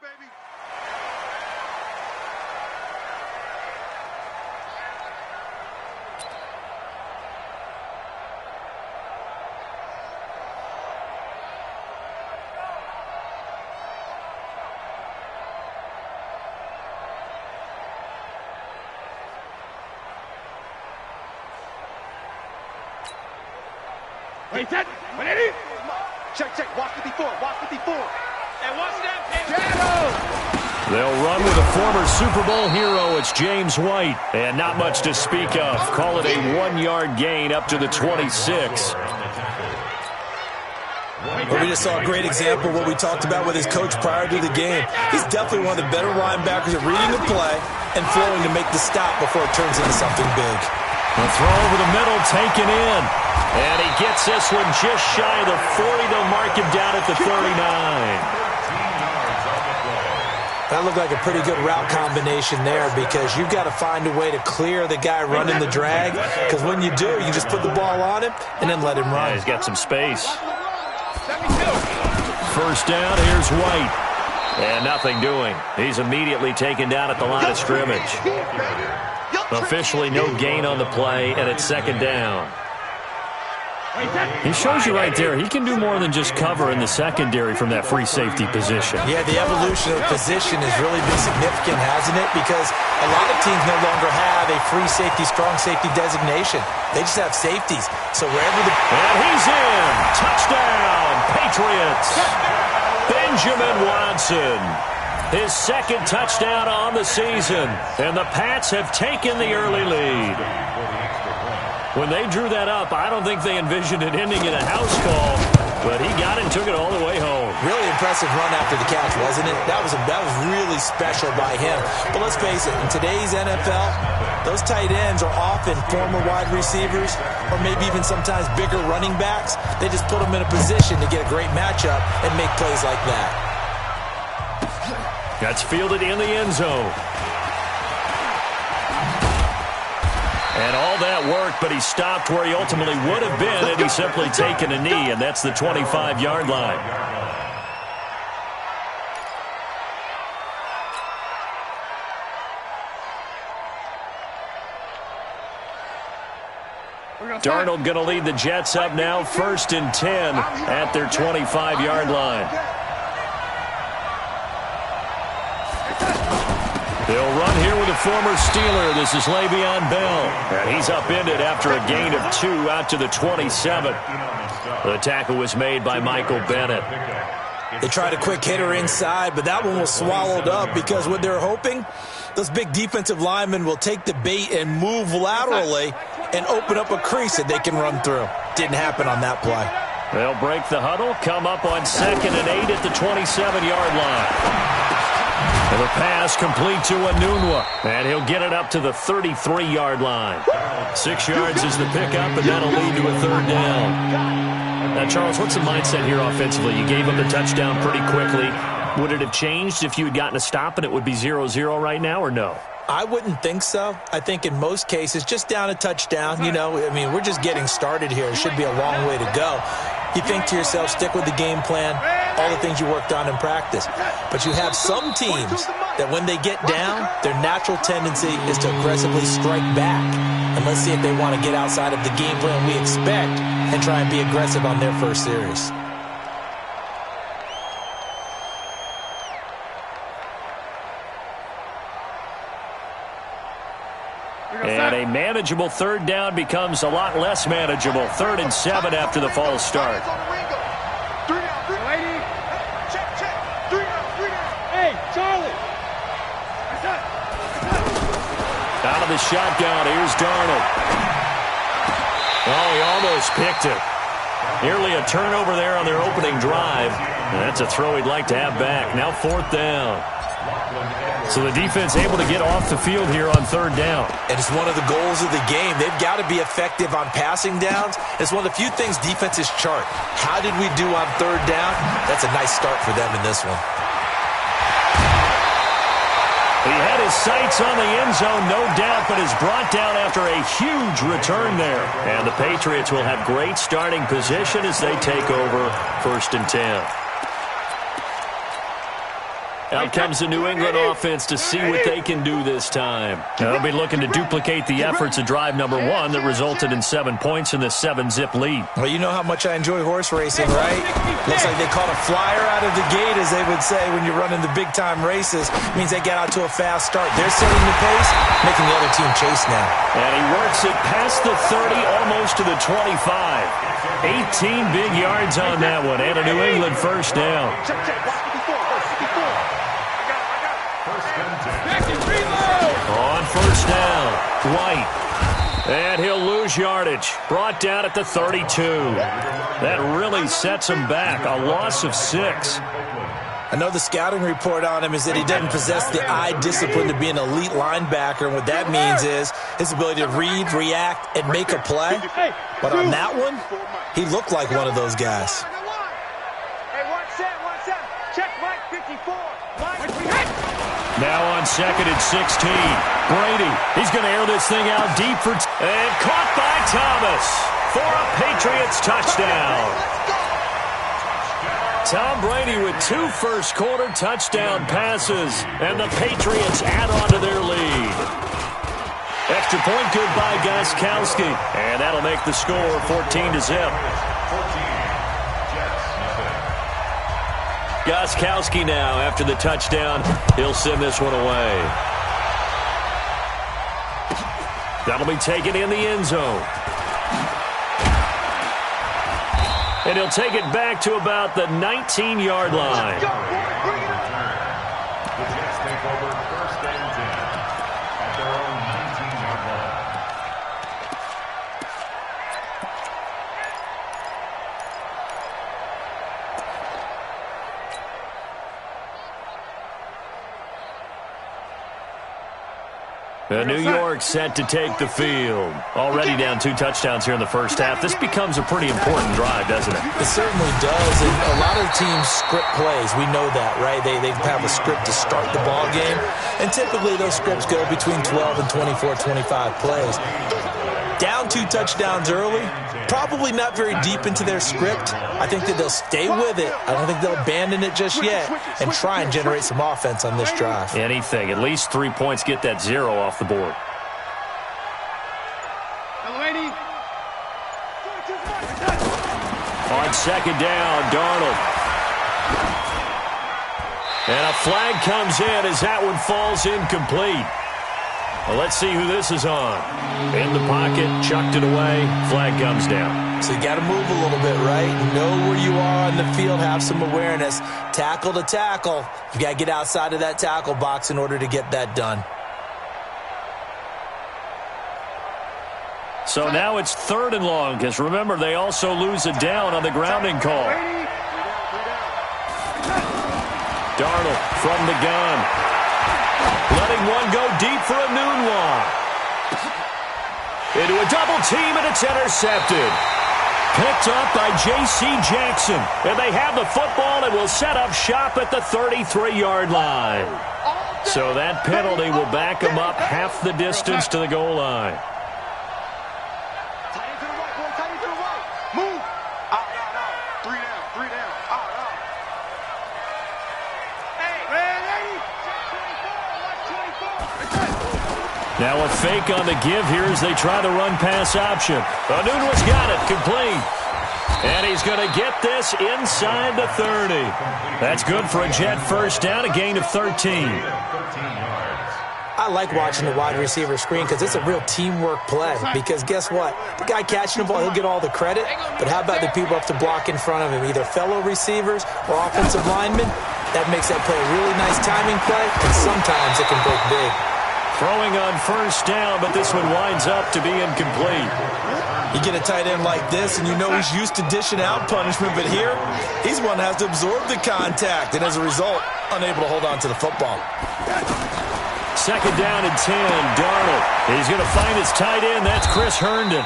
Wait, set. Ready? Check, check. Watch 54. Watch 54. And watch that pitch. They'll run with a former Super Bowl hero. It's James White. And not much to speak of. Call it a 1-yard gain up to the 26. Well, we just saw a great example of what we talked about with his coach prior to the game. He's definitely one of the better linebackers at reading the play and flowing to make the stop before it turns into something big. The throw over the middle taken in. And he gets this one just shy of the 40. They'll mark him down at the 39. That looked like a pretty good route combination there because you've got to find a way to clear the guy running the drag because when you do, you just put the ball on him and then let him run. Yeah, he's got some space. First down, here's White. And nothing doing. He's immediately taken down at the line of scrimmage. Officially no gain on the play, and it's second down. He shows you right there, he can do more than just cover in the secondary from that free safety position. Yeah, the evolution of position has really been significant, hasn't it? Because a lot of teams no longer have a free safety, strong safety designation. They just have safeties. So wherever the... And he's in! Touchdown, Patriots! Benjamin Watson. His second touchdown on the season. And the Pats have taken the early lead. When they drew that up, I don't think they envisioned it ending in a house call, but he got it and took it all the way home. Really impressive run after the catch, wasn't it? That was really special by him. But let's face it, in today's NFL, those tight ends are often former wide receivers or maybe even sometimes bigger running backs. They just put them in a position to get a great matchup and make plays like that. That's fielded in the end zone. And all that worked, but he stopped where he ultimately would have been had he simply taken a knee, and that's the 25-yard line. Darnold going to lead the Jets up now, 1st and 10 at their 25-yard line. They'll run here with a former Steeler. This is Le'Veon Bell. And he's upended after a gain of 2 out to the 27. The tackle was made by Michael Bennett. They tried a quick hitter inside, but that one was swallowed up because what they're hoping, those big defensive linemen will take the bait and move laterally and open up a crease that they can run through. Didn't happen on that play. They'll break the huddle, come up on 2nd and 8 at the 27-yard line. And the pass complete to Anunwa, and he'll get it up to the 33-yard line. 6 yards is the pickup, and that'll lead to a 3rd down. Now, Charles, what's the mindset here offensively? You gave up the touchdown pretty quickly. Would it have changed if you had gotten a stop and it would be 0-0 right now, or no? I wouldn't think so. I think in most cases, just down a touchdown, you know, I mean, we're just getting started here. It should be a long way to go. You think to yourself, stick with the game plan, all the things you worked on in practice. But you have some teams that when they get down, their natural tendency is to aggressively strike back. And let's see if they want to get outside of the game plan we expect and try and be aggressive on their first series. And a manageable 3rd down becomes a lot less manageable. 3rd and 7 after the false start. Hey, Charlie. Out of the shotgun, here's Darnold. Oh, he almost picked it. Nearly a turnover there on their opening drive. And that's a throw he'd like to have back. Now 4th down. So the defense able to get off the field here on 3rd down. And it's one of the goals of the game. They've got to be effective on passing downs. It's one of the few things defenses chart. How did we do on 3rd down? That's a nice start for them in this one. He had his sights on the end zone, no doubt, but is brought down after a huge return there. And the Patriots will have great starting position as they take over 1st and 10. Out comes the New England offense to see what they can do this time. They'll be looking to duplicate the efforts of drive number 1 that resulted in 7 points in the 7-zip lead. Well, you know how much I enjoy horse racing, right? Looks like they caught a flyer out of the gate, as they would say when you're running the big-time races. It means they get out to a fast start. They're setting the pace, making the other team chase now. And he works it past the 30, almost to the 25. 18 big yards on that one, and a New England first down. On first down, White. And he'll lose yardage. Brought down at the 32. That really sets him back. A loss of 6. I know the scouting report on him is that he doesn't possess the eye discipline to be an elite linebacker, and what that means is his ability to read, react, and make a play. But on that one, he looked like one of those guys. Now on 2nd and 16. Brady, he's going to air this thing out deep for... And caught by Thomas for a Patriots touchdown. Tom Brady with 2 first-quarter touchdown passes, and the Patriots add on to their lead. Extra point good by Gostkowski, and that'll make the score 14-zip. Gostkowski now, after the touchdown, he'll send this one away. That'll be taken in the end zone. And he'll take it back to about the 19-yard line. The Jets take over 1st and 10 at their own 19-yard line. New York set to take the field. Already down 2 touchdowns here in the first half. This becomes a pretty important drive, doesn't it? It certainly does, and a lot of teams script plays. We know that, right? They have a script to start the ball game, and typically those scripts go between 12 and 24, 25 plays. Down 2 touchdowns early, probably not very deep into their script. I think that they'll stay with it. I don't think they'll abandon it just yet and try and generate some offense on this drive. Anything. At least 3 points, get that 0 off the board. On 2nd down, Darnold. And a flag comes in as that one falls incomplete. Well, let's see who this is on. In the pocket, chucked it away, flag comes down. So you got to move a little bit, right? Know where you are on the field, have some awareness. Tackle to tackle. You got to get outside of that tackle box in order to get that done. So now it's 3rd and long, because remember, they also lose a down on the grounding call. Darnold from the gun. Letting one go deep for a Nunwa. Into a double team, and it's intercepted. Picked up by J.C. Jackson. And they have the football and will set up shop at the 33-yard line. So that penalty will back them up half the distance to the goal line. Now a fake on the give here as they try the run-pass option. Nunwa's got it, complete. And he's going to get this inside the 30. That's good for a Jet first down, a gain of 13. I like watching the wide receiver screen because it's a real teamwork play. Because guess what? The guy catching the ball, he'll get all the credit. But how about the people up to block in front of him, either fellow receivers or offensive linemen? That makes that play a really nice timing play, and sometimes it can break big. Throwing on first down, but this one winds up to be incomplete. You get a tight end like this, and you know he's used to dishing out punishment, but here, he's one that has to absorb the contact, and as a result, unable to hold on to the football. 2nd down and 10, Darnold. He's going to find his tight end. That's Chris Herndon.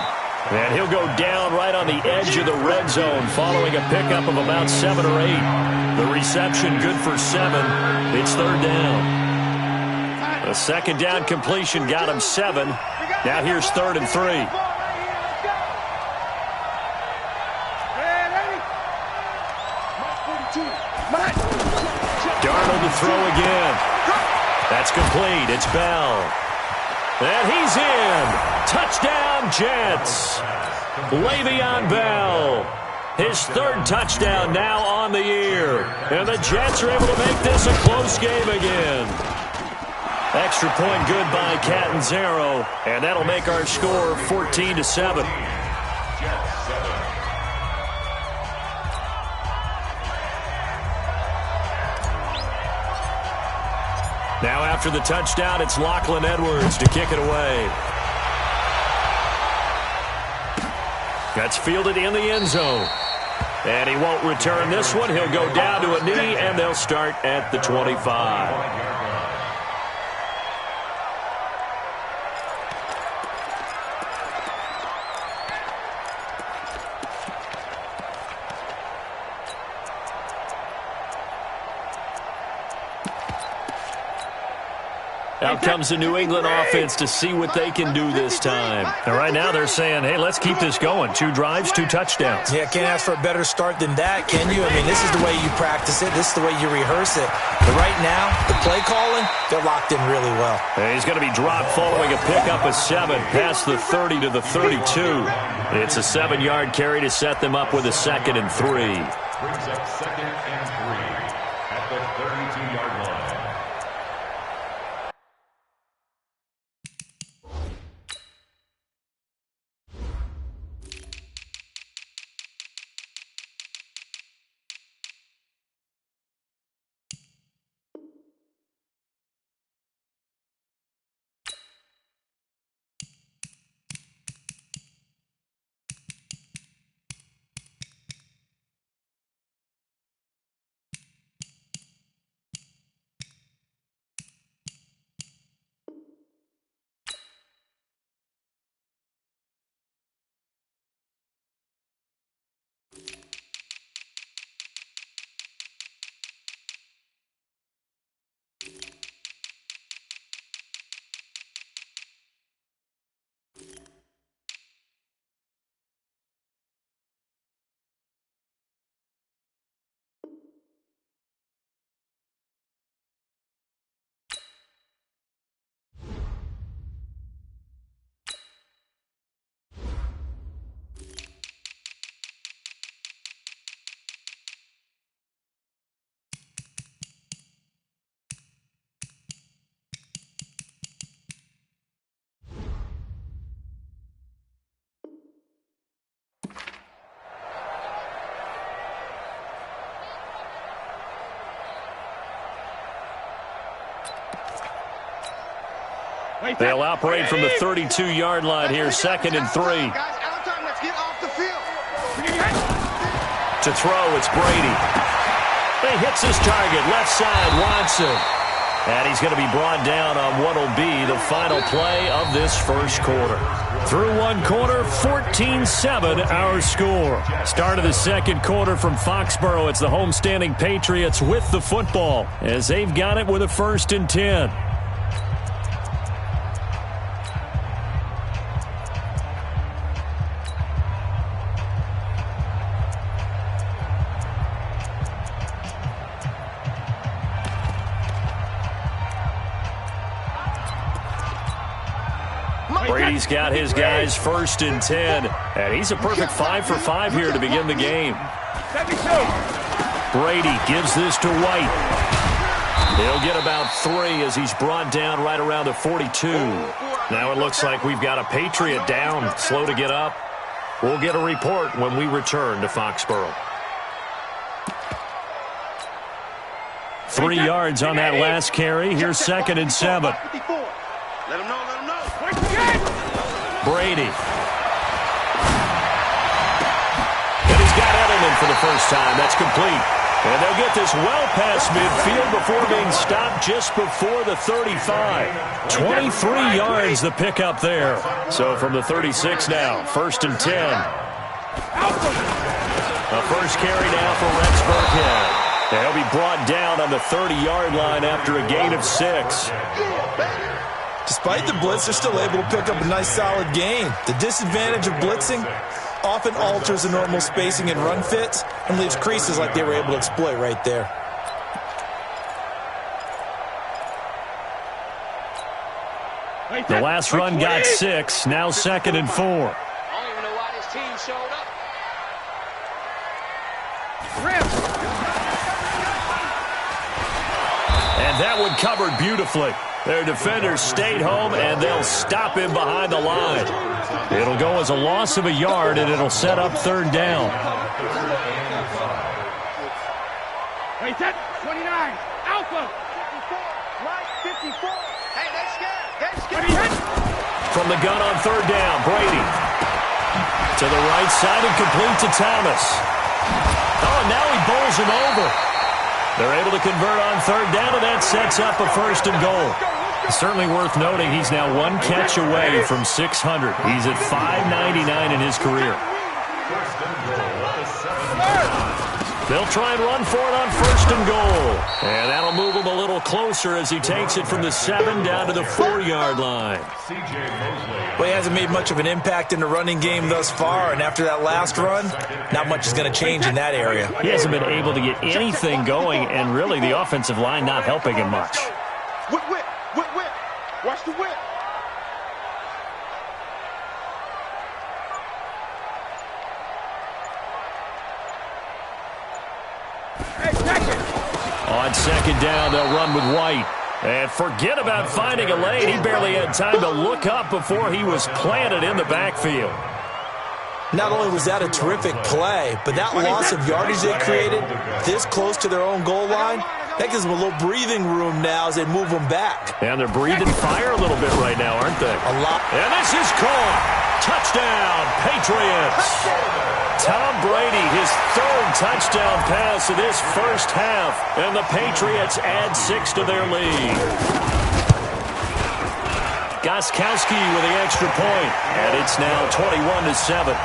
And he'll go down right on the edge of the red zone following a pickup of about 7 or 8. The reception good for 7. It's 3rd down. The 2nd down completion got him 7. Now here's 3rd and 3. Darnold to throw again. That's complete. It's Bell. And he's in. Touchdown, Jets. Le'Veon Bell. His third touchdown now on the year. And the Jets are able to make this a close game again. Extra point good by Catanzaro. And that'll make our score 14-7. Now after the touchdown, it's Lachlan Edwards to kick it away. That's fielded in the end zone. And he won't return this one. He'll go down to a knee, and they'll start at the 25. Out comes the New England offense to see what they can do this time. And right now they're saying, hey, let's keep this going. 2 drives, 2 touchdowns. Yeah, can't ask for a better start than that, can you? I mean, this is the way you practice it. This is the way you rehearse it. But right now, the play calling, they're locked in really well. And he's going to be dropped following a pickup of 7 past the 30 to the 32. It's a 7-yard carry to set them up with a 2nd and 3. Brings up 2nd and 3 at the 32-yard line. They'll operate from the 32-yard line here, 2nd and 3. To throw, it's Brady. He hits his target, left side, Watson. And he's going to be brought down on what will be the final play of this first quarter. Through one quarter, 14-7 our score. Start of the second quarter from Foxborough. It's the homestanding Patriots with the football as they've got it with a 1st and 10. Brady's got his guys 1st and 10, and he's a perfect 5 for 5 here to begin the game. Brady gives this to White. He'll get about 3 as he's brought down right around the 42. Now it looks like we've got a Patriot down, slow to get up. We'll get a report when we return to Foxborough. 3 yards on that last carry. Here's 2nd and 7. Let him know. Brady. And he's got Edelman for the first time. That's complete. And they'll get this well past midfield before being stopped just before the 35. 23 yards the pickup there. So from the 36 now, 1st and 10. A first carry now for Rex Burkhead. They'll be brought down on the 30-yard line after a gain of 6. Despite the blitz, they're still able to pick up a nice solid gain. The disadvantage of blitzing often alters the normal spacing and run fits and leaves creases like they were able to exploit right there. The last run got 6. Now 2nd and 4. I don't even know why this team showed up. And that one covered beautifully. Their defenders stayed home, and they'll stop him behind the line. It'll go as a loss of a yard, and it'll set up 3rd down. Wait, set. 29. Alpha. 54. Right. 54. Hey, they're scared. They're scared. From the gun on 3rd down, Brady. To the right side and complete to Thomas. Oh, and now he bowls him over. They're able to convert on 3rd down, and that sets up a 1st and goal. Certainly worth noting he's now 1 catch away from 600. He's at 599 in his career. They'll try and run for it on 1st and goal. And that'll move him a little closer as he takes it from the 7 down to the 4-yard line. Well, he hasn't made much of an impact in the running game thus far, and after that last run, not much is going to change in that area. He hasn't been able to get anything going, and really the offensive line not helping him much. Whip, whip, whip, whip. Watch the whip. On 2nd down, they'll run with White. And forget about finding a lane. He barely had time to look up before he was planted in the backfield. Not only was that a terrific play, but that loss of yardage they created this close to their own goal line, that gives them a little breathing room now as they move them back. And they're breathing fire a little bit right now, aren't they? A lot. And this is caught. Touchdown, Patriots. Tom Brady, his 3rd touchdown pass of this first half, and the Patriots add 6 to their lead. Gostkowski with the extra point, and it's now 21-7.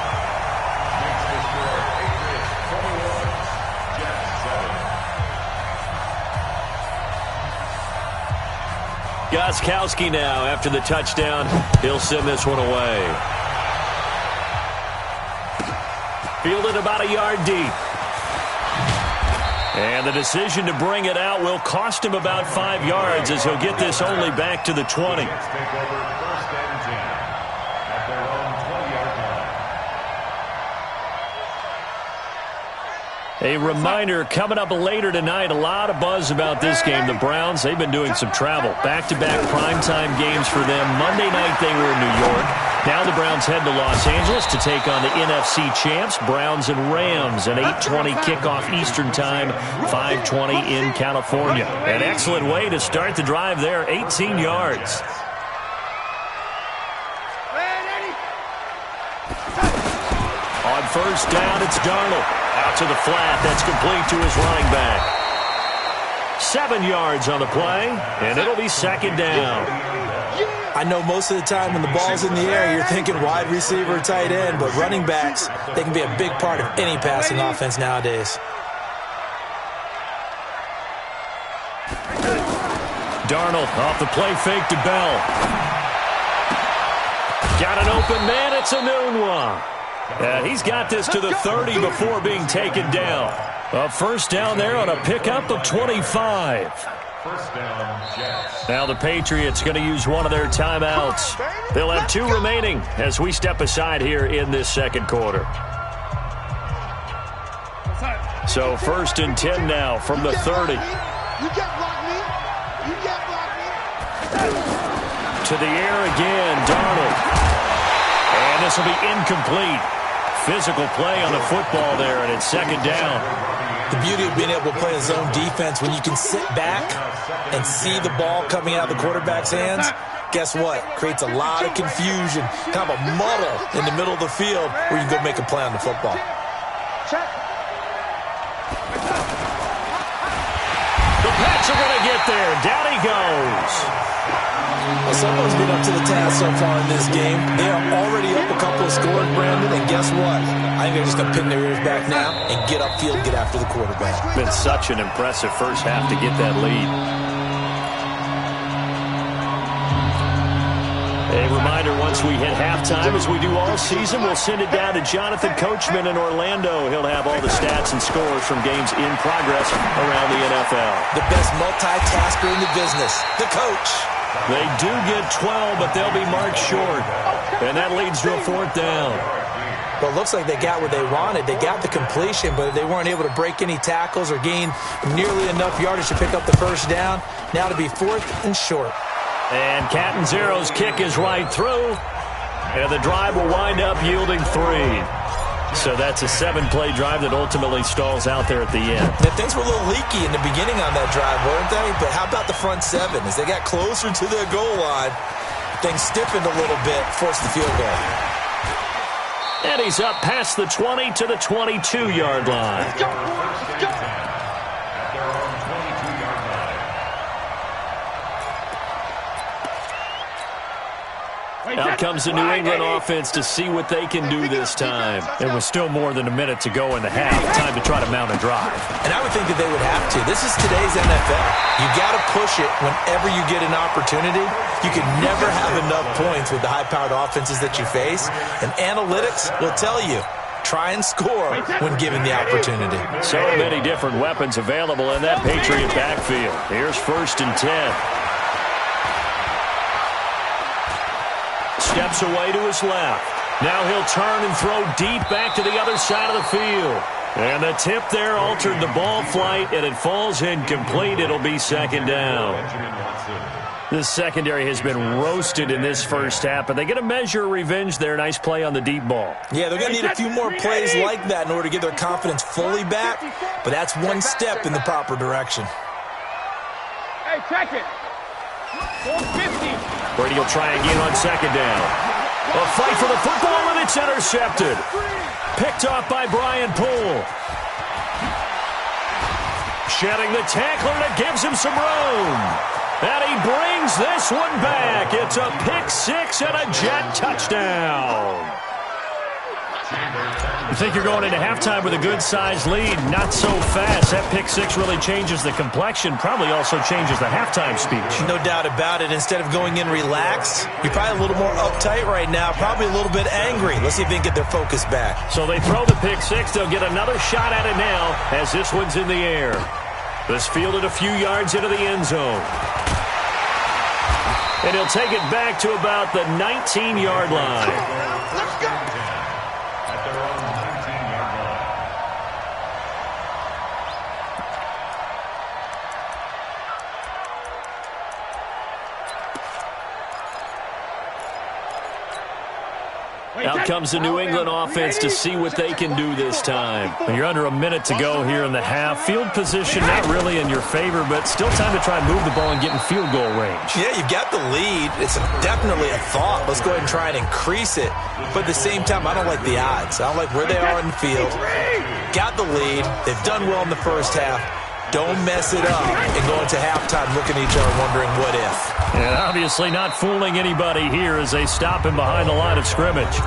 Gostkowski now, after the touchdown, he'll send this one away. Fielded about a yard deep. And the decision to bring it out will cost him about 5 yards as he'll get this only back to the 20. A reminder, coming up later tonight, a lot of buzz about this game. The Browns, they've been doing some travel. Back-to-back primetime games for them. Monday night they were in New York. Now the Browns head to Los Angeles to take on the NFC champs, Browns and Rams. An 8:20 kickoff Eastern time, 5:20 in California. An excellent way to start the drive there, 18 yards. On 1st down, it's Darnold. Out to the flat. That's complete to his running back. 7 yards on the play, and it'll be 2nd down. I know most of the time when the ball's in the air, you're thinking wide receiver or tight end, but running backs, they can be a big part of any passing offense nowadays. Darnold off the play fake to Bell. Got an open man. It's a Nunwa. And he's got this to the 30 before being taken down. A 1st down there on a pickup of 25. Now the Patriots going to use one of their timeouts. They'll have 2 remaining as we step aside here in this 2nd quarter. So 1st and 10 now from the 30. You can't block me. You can't block me. To the air again, Darnold. And this will be incomplete. Physical play on the football there, and it's 2nd down. The beauty of being able to play a zone defense, when you can sit back and see the ball coming out of the quarterback's hands, guess what? Creates a lot of confusion, kind of a muddle in the middle of the field where you can go make a play on the football. The Pats are going to get there. Down he goes. Well, someone's been up to the task so far in this game. They are already up a couple of scores, Brandon, and guess what? I think they're just going to pin their ears back now and get upfield, get after the quarterback. Been such an impressive first half to get that lead. A reminder, once we hit halftime, as we do all season, we'll send it down to Jonathan Coachman in Orlando. He'll have all the stats and scores from games in progress around the NFL. The best multitasker in the business, the coach. They do get 12, but they'll be marked short. And that leads to a 4th down. Well, it looks like they got what they wanted. They got the completion, but they weren't able to break any tackles or gain nearly enough yardage to pick up the first down. Now to be 4th and short. And Catanzaro's kick is right through. And the drive will wind up yielding 3. So that's a 7-play drive that ultimately stalls out there at the end. Now, things were a little leaky in the beginning on that drive, weren't they? But how about the front 7? As they got closer to their goal line, things stiffened a little bit, forced the field goal. And he's up past the 20 to the 22-yard line. Let's go. Let's go. Out comes the New England offense to see what they can do this time. It was still more than a minute to go in the half. Time to try to mount a drive. And I would think that they would have to. This is today's NFL. You got to push it whenever you get an opportunity. You can never have enough points with the high-powered offenses that you face. And analytics will tell you, try and score when given the opportunity. So many different weapons available in that Patriot backfield. Here's 1st and 10. Steps away to his left. Now he'll turn and throw deep back to the other side of the field. And the tip there altered the ball flight, and it falls incomplete. It'll be 2nd down. This secondary has been roasted in this first half, but they get a measure of revenge there. Nice play on the deep ball. Yeah, they're going to need a few more plays like that in order to get their confidence fully back, but that's one step in the proper direction. Hey, check it. 450. Brady will try again on 2nd down. A fight for the football, and it's intercepted. Picked off by Brian Poole. Shedding the tackler that gives him some room. And he brings this one back. It's a pick-6 and a Jet touchdown. You think you're going into halftime with a good-sized lead. Not so fast. That pick-6 really changes the complexion. Probably also changes the halftime speech. No doubt about it. Instead of going in relaxed, you're probably a little more uptight right now. Probably a little bit angry. Let's see if they can get their focus back. So they throw the pick-6. They'll get another shot at it now as this one's in the air. This fielded a few yards into the end zone. And he'll take it back to about the 19-yard line. Let's go. At their own 19-yard line. Out comes the New England offense to see what they can do this time. You're under a minute to go here in the half. Field position not really in your favor, but still time to try and move the ball and get in field goal range. Yeah, you've got the lead. It's definitely a thought. Let's go ahead and try and increase it. But at the same time, I don't like the odds. I don't like where they are in the field. Got the lead. They've done well in the first half. Don't mess it up and go into halftime looking at each other wondering what if. And obviously not fooling anybody here as they stop him behind the line of scrimmage.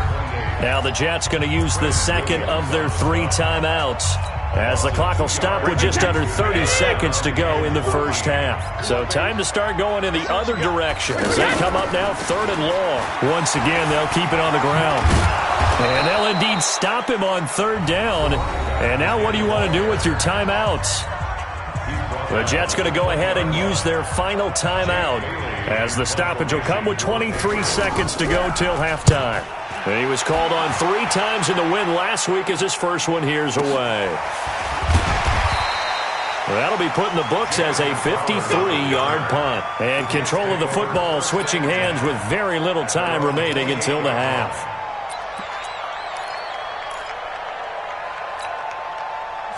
Now the Jets going to use the second of their 3 timeouts as the clock will stop with just under 30 seconds to go in the first half. So time to start going in the other direction as they come up now 3rd and long. Once again, they'll keep it on the ground. And they'll indeed stop him on 3rd down. And now what do you want to do with your timeouts? The Jets going to go ahead and use their final timeout as the stoppage will come with 23 seconds to go till halftime. And he was called on 3 times in the win last week as his first one here's away. That'll be put in the books as a 53-yard punt. And control of the football switching hands with very little time remaining until the half.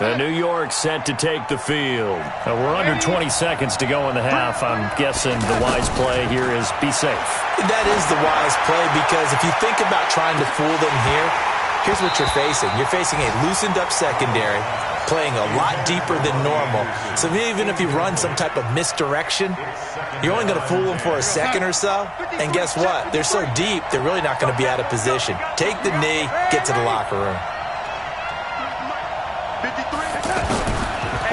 The New York set to take the field. We're under 20 seconds to go in the half. I'm guessing the wise play here is be safe. That is the wise play because if you think about trying to fool them here, here's what you're facing. You're facing a loosened-up secondary, playing a lot deeper than normal. So even if you run some type of misdirection, you're only going to fool them for a second or so. And guess what? They're so deep, they're really not going to be out of position. Take the knee, get to the locker room.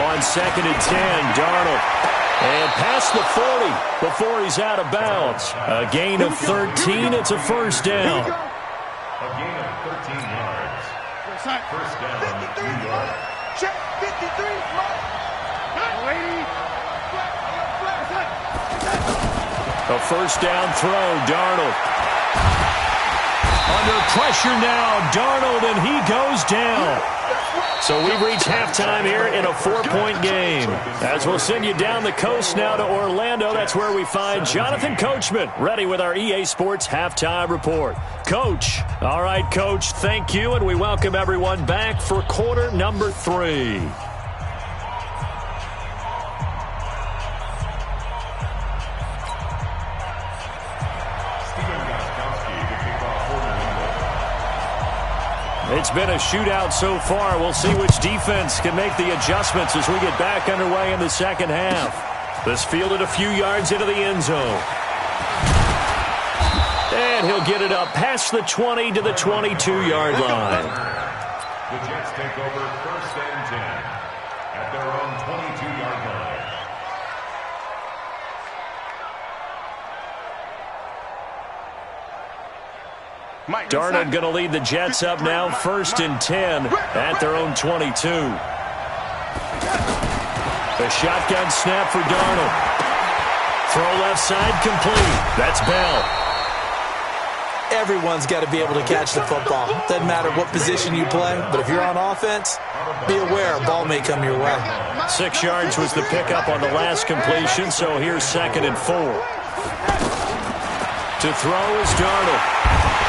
On 2nd and 10, Darnold. And past the 40 before he's out of bounds. A gain of 13. It's a first down. A gain of 13 yards. First down, New York. Check 53. Lady. A first down throw. Darnold. Under pressure now. Darnold, and he goes down. So we've reached halftime here in a 4-point game. As we'll send you down the coast now to Orlando, that's where we find Jonathan Coachman, ready with our EA Sports Halftime Report. Coach. All right, Coach, thank you, and we welcome everyone back for quarter number 3. It's been a shootout so far. We'll see which defense can make the adjustments as we get back underway in the second half. This fielded a few yards into the end zone. And he'll get it up past the 20 to the 22-yard line. The Jets take over 1st and 10 at their own 22-yard line. Darnold going to lead the Jets up now, 1st and 10 at their own 22. The shotgun snap for Darnold. Throw left side complete. That's Bell. Everyone's got to be able to catch the football. Doesn't matter what position you play, but if you're on offense, be aware a ball may come your way. 6 yards was the pickup on the last completion, so here's 2nd and 4. To throw is Darnold.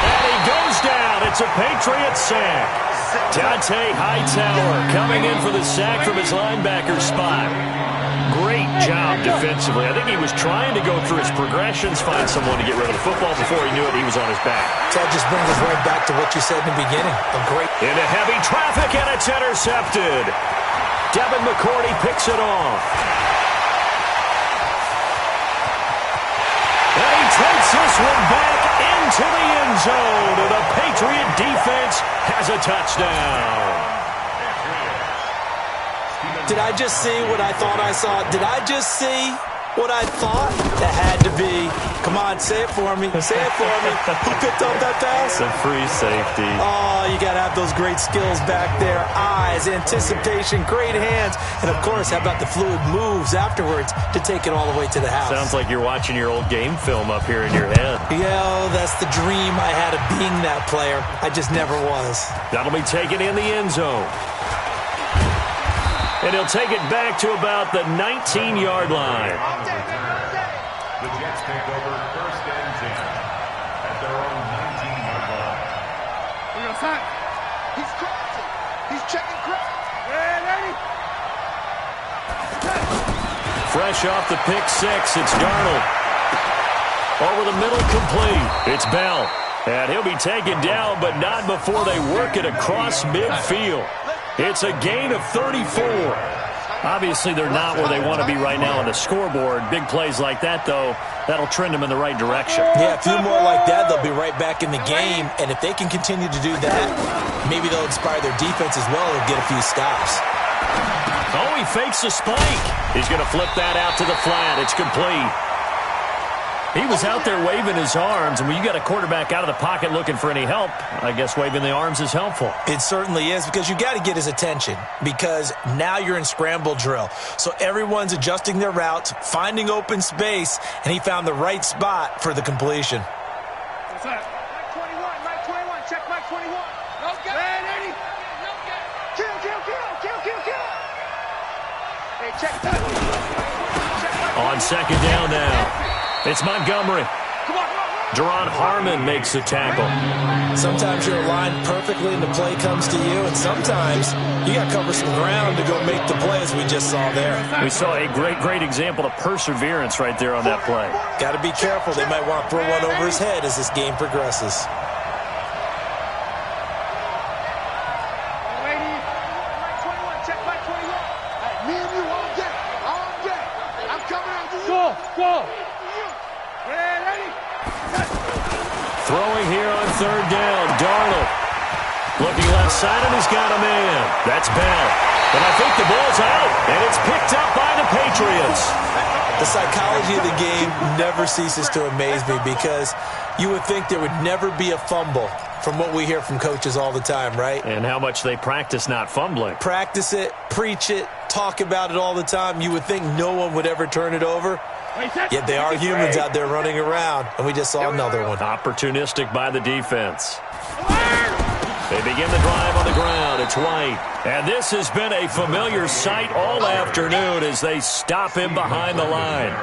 And he goes down. It's a Patriot sack. Dante Hightower coming in for the sack from his linebacker spot. Great job defensively. I think he was trying to go through his progressions, find someone to get rid of the football. Before he knew it, he was on his back. That just brings us right back to what you said in the beginning. Into heavy traffic, and it's intercepted. Devin McCourty picks it off. And he takes this one back into the end zone, and the Patriot defense has a touchdown. Did I just see what I thought I saw? Did I just see what I thought? That had to be. Come on, say it for me. Say it for me. Who picked up that pass? It's a free safety. Oh, you got to have those great skills back there. Eyes, anticipation, great hands. And, of course, how about the fluid moves afterwards to take it all the way to the house? Sounds like you're watching your old game film up here in your head. Yeah, that's the dream I had of being that player. I just never was. That'll be taken in the end zone. And he'll take it back to about the 19-yard line. The Jets take over 1st and 10 at their own 19-yard line. He's crossing. He's checking cross. Fresh off the pick six, it's Darnold. Over the middle, complete. It's Bell. And he'll be taken down, but not before they work it across midfield. It's a gain of 34. Obviously, they're not where they want to be right now on the scoreboard. Big plays like that, though, that'll trend them in the right direction. Yeah, a few more like that, they'll be right back in the game. And if they can continue to do that, maybe they'll inspire their defense as well and get a few stops. Oh, he fakes a spike. He's going to flip that out to the flat. It's complete. He was out there waving his arms, and when you got a quarterback out of the pocket looking for any help, I guess waving the arms is helpful. It certainly is, because you got to get his attention, because now you're in scramble drill. So everyone's adjusting their routes, finding open space, and he found the right spot for the completion. What's that? Mike 21, check Mike 21. No get. Ready? No get. Kill. Hey, check that. On 2nd down now. It's Montgomery. Jerron Harmon makes the tackle. Sometimes you're aligned perfectly and the play comes to you, and sometimes you got to cover some ground to go make the play, as we just saw there. We saw a great example of perseverance right there on that play. Got to be careful. They might want to throw one over his head as this game progresses. Go. Throwing here on 3rd down, Darnold. Looking left side, and he's got a man. That's Bell. And I think the ball's out, and it's picked up by the Patriots. The psychology of the game never ceases to amaze me, because you would think there would never be a fumble from what we hear from coaches all the time, right? And how much they practice not fumbling. Practice it, preach it, talk about it all the time. You would think no one would ever turn it over. Yet they are humans out there running around, and we just saw another one. Opportunistic by the defense. They begin the drive on the ground. It's White. And this has been a familiar sight all afternoon as they stop him behind the line.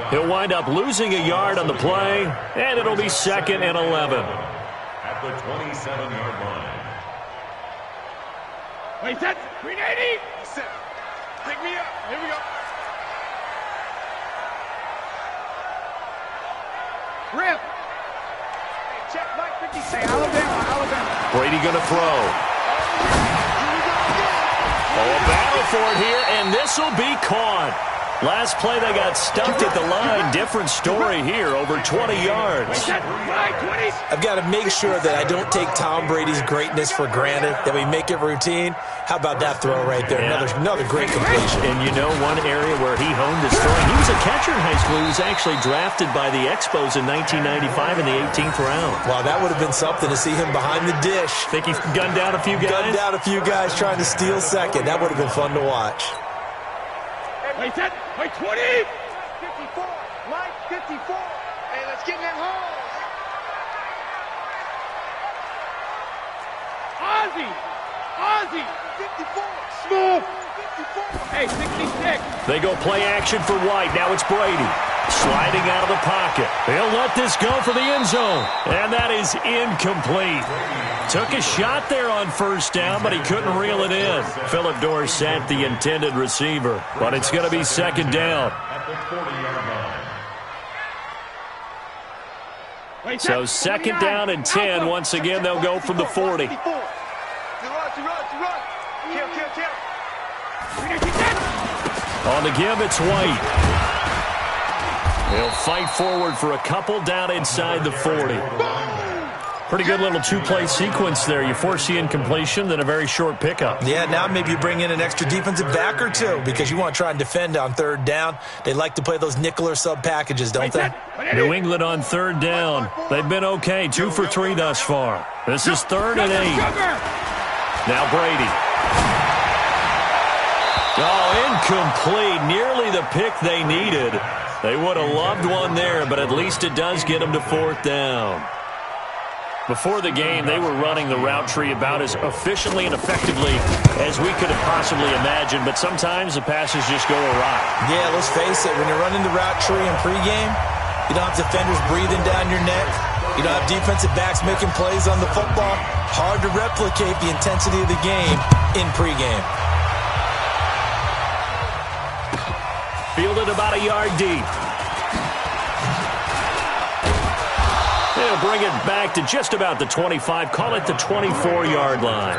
He'll wind up losing a yard on the play, and it'll be 2nd and 11. At the 27-yard line. Wait, set. 380. Pick me up. Here we go. Rip. Hey, check Mike 56. Alabama. Brady going to throw. Oh, a battle for it here, and this will be caught. Last play, they got stuffed at the line. Different story here, over 20 yards. I've got to make sure that I don't take Tom Brady's greatness for granted, that we make it routine. How about that throw right there? Yeah. Another great completion. And you know one area where he honed his throwing? He was a catcher in high school. He was actually drafted by the Expos in 1995 in the 18th round. Wow, that would have been something to see him behind the dish. Think he gunned down a few guys? Gunned down a few guys trying to steal second. That would have been fun to watch. Wait, set. Wait, 20. 54. Mike, 54. Hey, let's get in that hole. Ozzy. 54. Smooth. 54. Hey, 66. They go play action for White. Now it's Brady. Sliding out of the pocket. He'll let this go for the end zone. And that is incomplete. Took a shot there on first down, but he couldn't reel it in. Phillip Dorsett, the intended receiver. But it's going to be 2nd down. At the 40-yard line. So 2nd down and 10. Once again, they'll go from the 40. On the give, it's White. He'll fight forward for a couple down inside the 40. Pretty good little two-play sequence there. You force the incompletion, then a very short pickup. Yeah, now maybe you bring in an extra defensive back or two because you want to try and defend on 3rd down. They like to play those nickel or sub packages, don't they? New England on 3rd down. They've been okay, 2 for 3 thus far. This is 3rd and 8. Now Brady. Oh, incomplete. Nearly the pick they needed. They would have loved one there, but at least it does get them to 4th down. Before the game, they were running the route tree about as efficiently and effectively as we could have possibly imagined, but sometimes the passes just go awry. Yeah, let's face it, when you're running the route tree in pregame, you don't have defenders breathing down your neck. You don't have defensive backs making plays on the football. Hard to replicate the intensity of the game in pregame. Fielded about a yard deep. They'll bring it back to just about the 25. Call it the 24-yard line.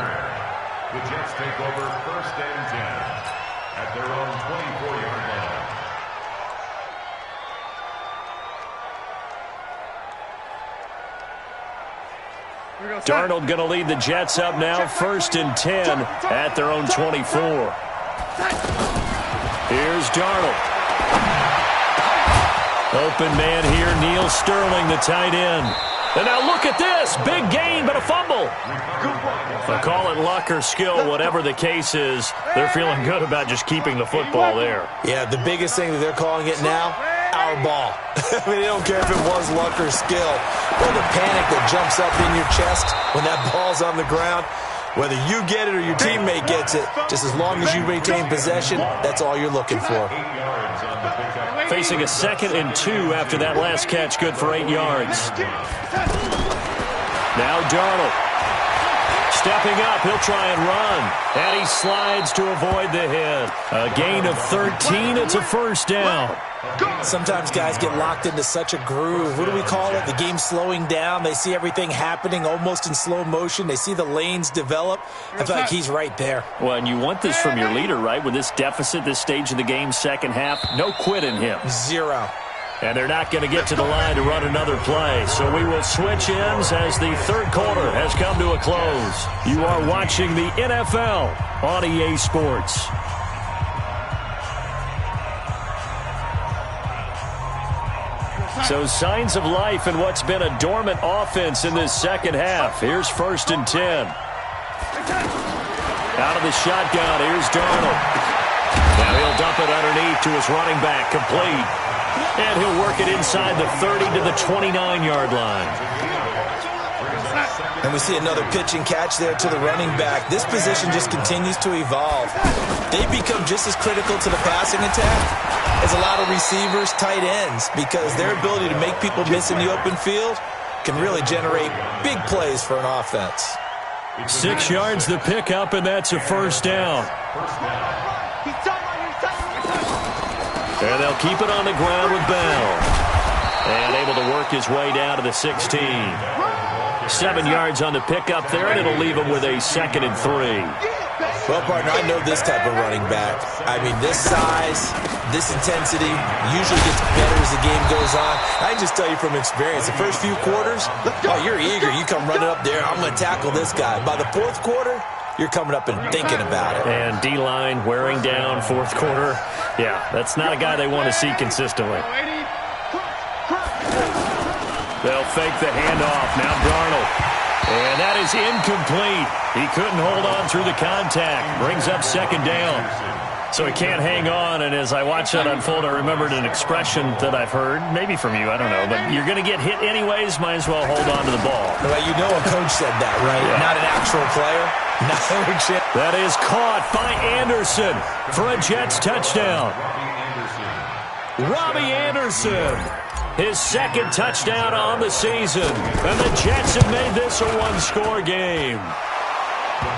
The Jets take over 1st and 10 at their own 24-yard line. Darnold going to lead the Jets up now. 1st and 10 at their own 24. Here's Darnold. Open man here, Neil Sterling, the tight end. And now look at this. Big gain, but a fumble. They'll call it luck or skill, whatever the case is. They're feeling good about just keeping the football there. Yeah, the biggest thing that they're calling it now, our ball. I mean, they don't care if it was luck or skill, or the panic that jumps up in your chest when that ball's on the ground. Whether you get it or your teammate gets it, just as long as you maintain possession, that's all you're looking for. Facing a 2nd and 2 after that last catch, good for 8 yards. Now Darnold. Stepping up, he'll try and run. And he slides to avoid the hit. A gain of 13, it's a 1st down. Sometimes guys get locked into such a groove. What do we call it? The game slowing down. They see everything happening almost in slow motion. They see the lanes develop. I feel like he's right there. Well, and you want this from your leader, right? With this deficit, this stage of the game, 2nd half, no quit in him. 0. And they're not going to get to the line to run another play. So we will switch ends as the 3rd quarter has come to a close. You are watching the NFL on EA Sports. So signs of life in what's been a dormant offense in this 2nd half. Here's 1st and 10. Out of the shotgun, here's Darnold. Now he'll dump it underneath to his running back, complete. And he'll work it inside the 30 to the 29-yard line. And we see another pitch and catch there to the running back. This position just continues to evolve. They become just as critical to the passing attack as a lot of receivers, tight ends, because their ability to make people miss in the open field can really generate big plays for an offense. 6 yards the pickup, and that's a first down. And they'll keep it on the ground with Bell. And able to work his way down to the 16. 7 yards on the pickup there, and it'll leave him with a 2nd and 3. Well, partner, I know this type of running back. I mean, this size, this intensity usually gets better as the game goes on. I can just tell you from experience, the first few quarters, oh, you're eager. You come running up there, I'm going to tackle this guy. By the fourth quarter, you're coming up and thinking about it. And D-line wearing down fourth quarter. Yeah, that's not a guy they want to see consistently. They'll fake the handoff. Now Darnold. And that is incomplete. He couldn't hold on through the contact. Brings up 2nd down. So he can't hang on. And as I watch that unfold, I remembered an expression that I've heard, maybe from you, I don't know, but you're going to get hit anyways, might as well hold on to the ball. Well, you know a coach said that, right? Yeah. Not an actual player. That is caught by Anderson for a Jets touchdown. Robbie Anderson. His 2nd touchdown on the season. And the Jets have made this a one-score game.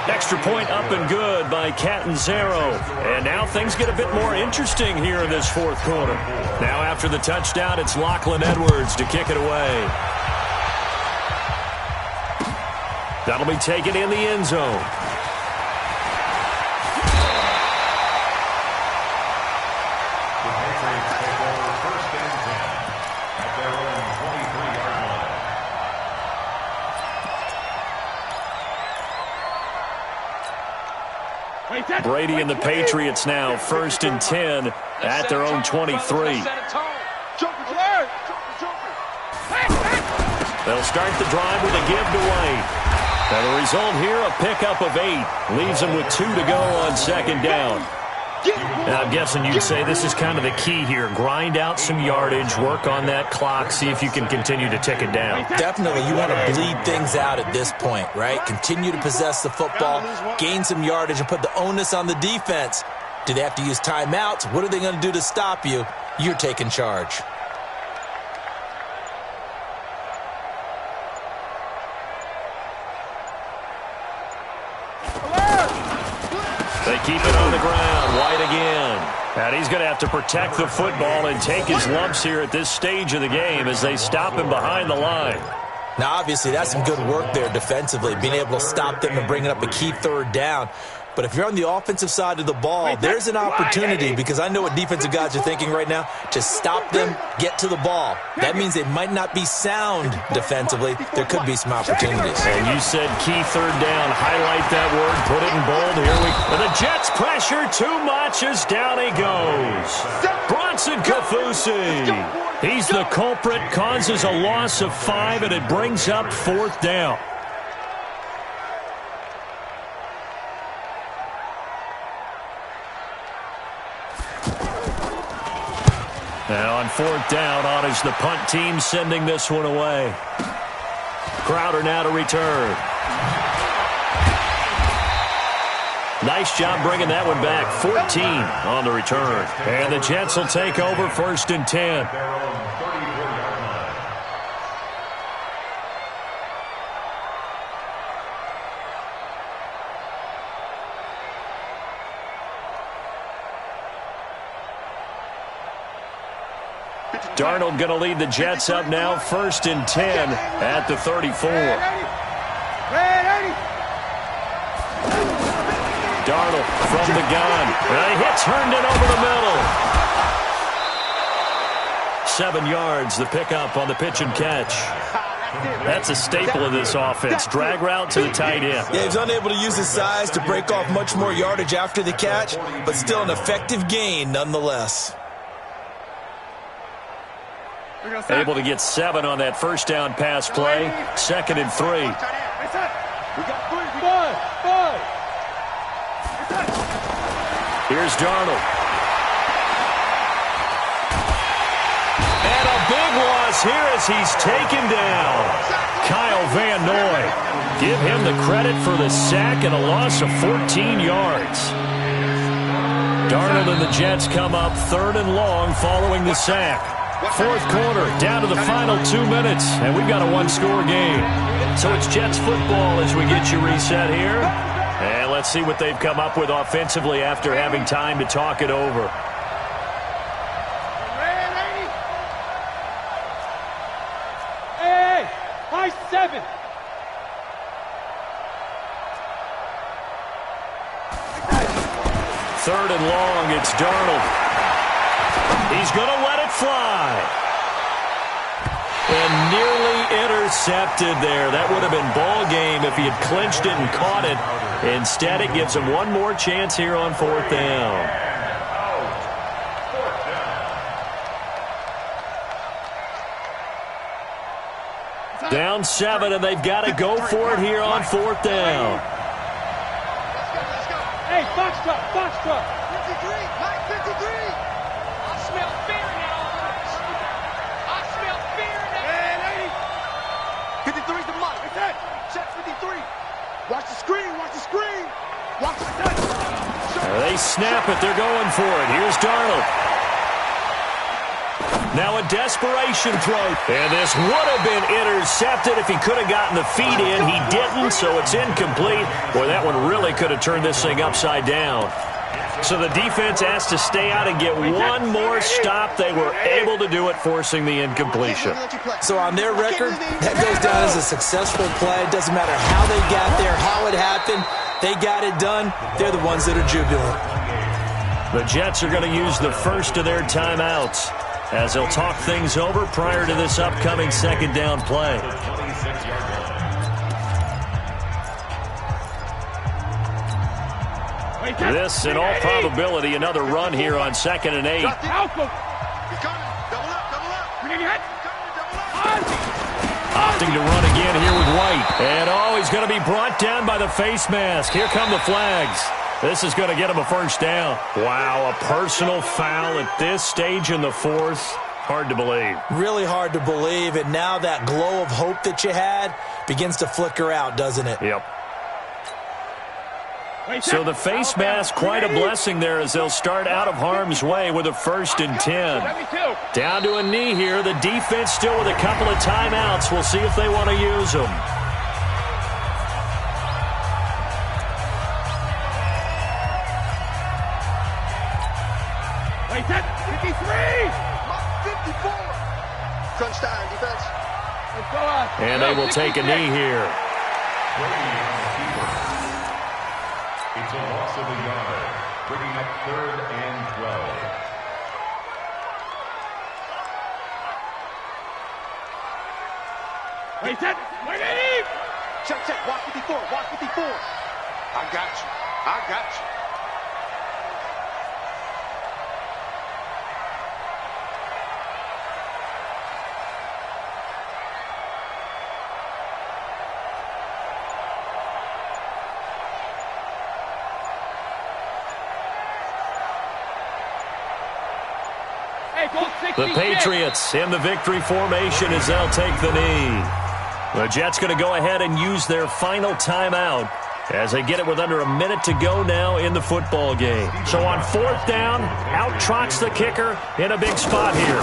Extra point up and good by Catanzaro. And now things get a bit more interesting here in this fourth quarter. Now after the touchdown, it's Lachlan Edwards to kick it away. That'll be taken in the end zone. Brady and the Patriots now 1st and 10 at their own 23. They'll start the drive with a give to White. And the result here, a pickup of 8. Leaves them with 2 to go on 2nd down. Now, I'm guessing you'd say this is kind of the key here. Grind out some yardage, work on that clock, see if you can continue to tick it down. Definitely, you want to bleed things out at this point, right? Continue to possess the football, gain some yardage, and put the onus on the defense. Do they have to use timeouts? What are they going to do to stop you? You're taking charge. They keep it on the ground. White again. And he's going to have to protect the football and take his lumps here at this stage of the game as they stop him behind the line. Now, obviously, that's some good work there defensively, being able to stop them and bringing up a key 3rd down. But if you're on the offensive side of the ball, there's an opportunity, because I know what defensive guys are thinking right now, to stop them, get to the ball. That means they might not be sound defensively. There could be some opportunities. And you said key 3rd down. Highlight that word. Put it in bold. Here we go. The Jets pressure too much as down he goes. Bronson Kafusi. He's the culprit, causes a loss of 5, and it brings up 4th down. Now on 4th down, on is the punt team sending this one away. Crowder now to return. Nice job bringing that one back. 14 on the return. And the Jets will take over 1st and 10. Darnold going to lead the Jets up now, 1st and 10 at the 34. Darnold from the gun. A hit turned it over the middle. 7 yards, the pickup on the pitch and catch. That's a staple of this offense. Drag route to the tight end. Yeah, he's unable to use his size to break off much more yardage after the catch, but still an effective gain nonetheless. Able to get 7 on that 1st down pass play. 2nd and 3. Here's Darnold. here as he's taken down. Kyle Van Noy. Give him the credit for the sack and a loss of 14 yards. Darnold and the Jets come up 3rd and long following the sack. 4th quarter, down to the final 2 minutes, and we've got a one-score game. So it's Jets football as we get you reset here. And let's see what they've come up with offensively after having time to talk it over. Hey, high 7. Third and long, it's Darnold. He's going to let it fly. And nearly intercepted there. That would have been ball game if he had clinched it and caught it. Instead, it gives him one more chance here on 4th down. Down 7, and they've got to go for it here on 4th down. Hey, Foxtrot, Foxtrot. 53, Mike, 53. I smell fear in that offense. I smell fear in that. 53's the Mike. It's that. Check 53. Watch the screen, watch the screen. Watch the touch. They snap it. They're going for it. Here's Darnold. Now a desperation throw. And this would have been intercepted if he could have gotten the feet in. He didn't, so it's incomplete. Boy, that one really could have turned this thing upside down. So the defense has to stay out and get one more stop. They were able to do it, forcing the incompletion. So on their record, that goes down as a successful play. It doesn't matter how they got there, how it happened. They got it done. They're the ones that are jubilant. The Jets are going to use the first of their timeouts as they'll talk things over prior to this upcoming 2nd down play. This, in all probability, another run here on 2nd and 8. Opting to run again here with White. And, oh, he's going to be brought down by the face mask. Here come the flags. This is going to get him a 1st down. Wow, a personal foul at this stage in the 4th. Hard to believe. Really hard to believe, and now that glow of hope that you had begins to flicker out, doesn't it? Yep. So the face mask, quite a blessing there as they'll start out of harm's way with a 1st and 10. Down to a knee here. The defense still with a couple of timeouts. We'll see if they want to use them. Wait, that 53! 54! Crunch time, defense. And they will take a knee here. It's a loss of a yard, bringing up 3rd and 12. Wait, that! Wait, Eddie! Check, check, walk 54, walk 54. I got you. I got you. The Patriots in the victory formation as they'll take the knee. The Jets going to go ahead and use their final timeout as they get it with under a minute to go now in the football game. So on 4th down, out trots the kicker in a big spot here.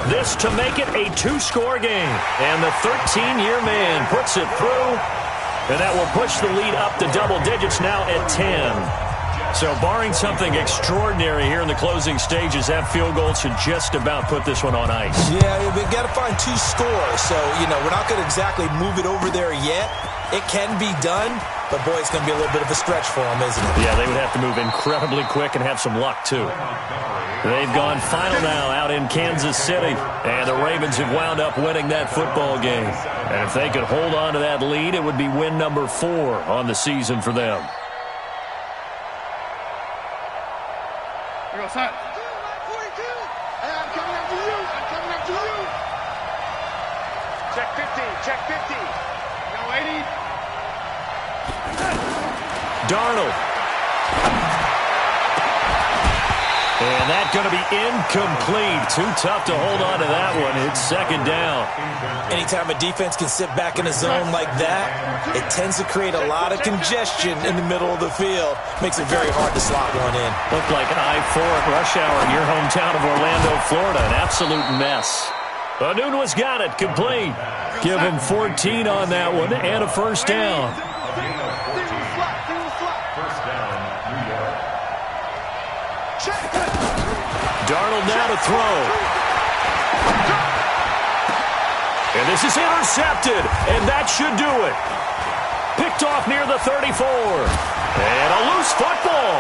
This to make it a 2-score game. And the 13-year man puts it through. And that will push the lead up to double digits now at 10. So barring something extraordinary here in the closing stages, that field goal should just about put this one on ice. Yeah, we've got to find 2 scores. So, we're not going to exactly move it over there yet. It can be done, but, boy, it's going to be a little bit of a stretch for them, isn't it? Yeah, they would have to move incredibly quick and have some luck, too. They've gone final now out in Kansas City, and the Ravens have wound up winning that football game. And if they could hold on to that lead, it would be win number 4 on the season for them. What's that? 42. Hey, I'm coming after you. I'm coming after you. Check 50. Check 50. No, 80. Darnold. And that's going to be incomplete. Too tough to hold on to that one. It's second down. Anytime a defense can sit back in a zone like that, it tends to create a lot of congestion in the middle of the field. Makes it very hard to slot one in. Looked like I-4 at rush hour in your hometown of Orlando, Florida. An absolute mess. Anunua's got it. Complete. Give him 14 on that one and a first down. Darnold now to throw. And this is intercepted, and that should do it. Picked off near the 34. And a loose football.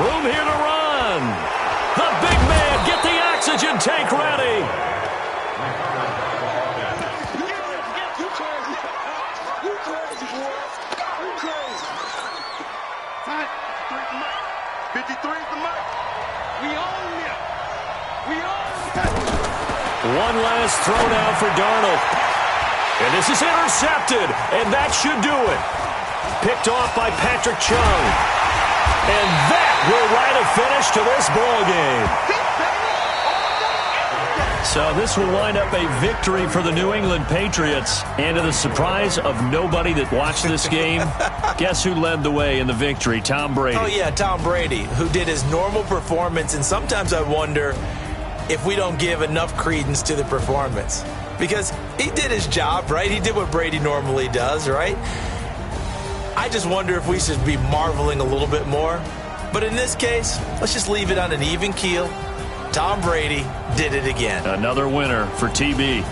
Room here to run. The big man, get the oxygen tank ready. One last throw now for Darnold. And this is intercepted, and that should do it. Picked off by Patrick Chung. And that will write a finish to this ball game. So this will wind up a victory for the New England Patriots. And to the surprise of nobody that watched this game, guess who led the way in the victory? Tom Brady. Oh, yeah, Tom Brady, who did his normal performance. And sometimes I wonder if we don't give enough credence to the performance. Because he did his job, right? He did what Brady normally does, right? I just wonder if we should be marveling a little bit more. But in this case, let's just leave it on an even keel. Tom Brady did it again. Another winner for TB.